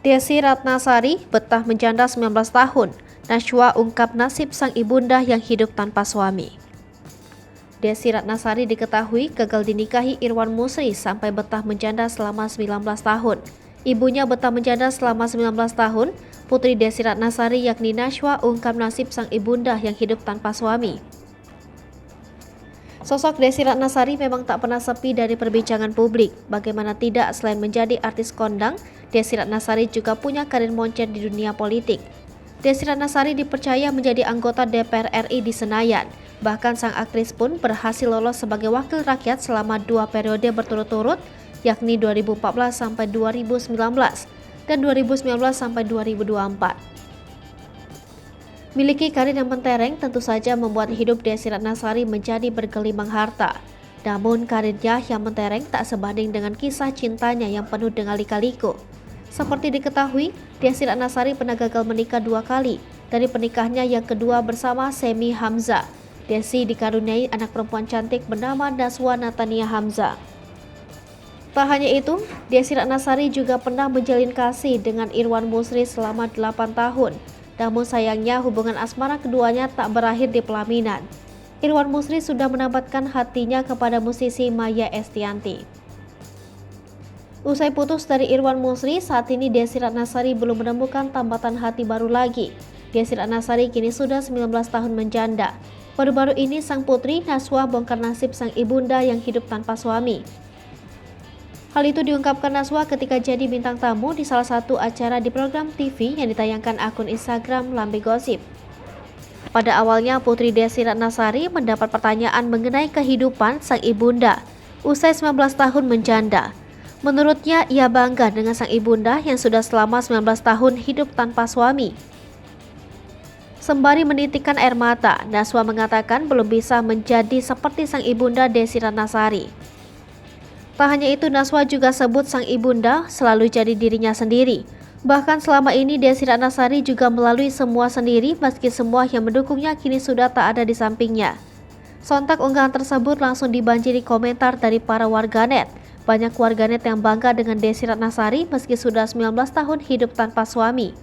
Desi Ratnasari betah menjanda 19 tahun. Najwa ungkap nasib sang ibunda yang hidup tanpa suami. Desi Ratnasari diketahui gagal dinikahi Irwan Musri sampai betah menjanda selama 19 tahun. Ibunya betah menjanda selama 19 tahun. Putri Desi Ratnasari yakni Najwa ungkap nasib sang ibunda yang hidup tanpa suami. Sosok Desi Ratnasari memang tak pernah sepi dari perbincangan publik. Bagaimana tidak, selain menjadi artis kondang, Desi Ratnasari juga punya karir moncer di dunia politik. Desi Ratnasari dipercaya menjadi anggota DPR RI di Senayan. Bahkan sang aktris pun berhasil lolos sebagai wakil rakyat selama 2 periode berturut-turut, yakni 2014 sampai 2019 dan 2019 sampai 2024. Miliki karir yang mentereng tentu saja membuat hidup Desi Ratnasari menjadi bergelimang harta. Namun karirnya yang mentereng tak sebanding dengan kisah cintanya yang penuh dengan lika-liku. Seperti diketahui, Desi Ratnasari pernah gagal menikah 2 kali. Dari pernikahannya yang kedua bersama Semi Hamzah, Desi dikaruniai anak perempuan cantik bernama Najwa Natania Hamzah. Tak hanya itu, Desi Ratnasari juga pernah menjalin kasih dengan Irwan Musri selama 8 tahun. Namun sayangnya hubungan asmara keduanya tak berakhir di pelaminan. Irwan Musri sudah menambatkan hatinya kepada musisi Maya Estianty. Usai putus dari Irwan Musri, saat ini Desi Ratnasari belum menemukan tambatan hati baru lagi. Desi Ratnasari kini sudah 19 tahun menjanda. Baru-baru ini sang putri Najwa bongkar nasib sang ibunda yang hidup tanpa suami. Hal itu diungkapkan Najwa ketika jadi bintang tamu di salah satu acara di program TV yang ditayangkan akun Instagram Lambe Gosip. Pada awalnya putri Desi Ratnasari mendapat pertanyaan mengenai kehidupan sang ibunda usai 19 tahun menjanda. Menurutnya ia bangga dengan sang ibunda yang sudah selama 19 tahun hidup tanpa suami. Sembari menitikkan air mata, Najwa mengatakan belum bisa menjadi seperti sang ibunda Desi Ratnasari. Tak hanya itu, Najwa juga sebut sang ibunda selalu jadi dirinya sendiri. Bahkan selama ini Desi Ratnasari juga melalui semua sendiri meski semua yang mendukungnya kini sudah tak ada di sampingnya. Sontak unggahan tersebut langsung dibanjiri komentar dari para warganet. Banyak warganet yang bangga dengan Desi Ratnasari meski sudah 19 tahun hidup tanpa suami.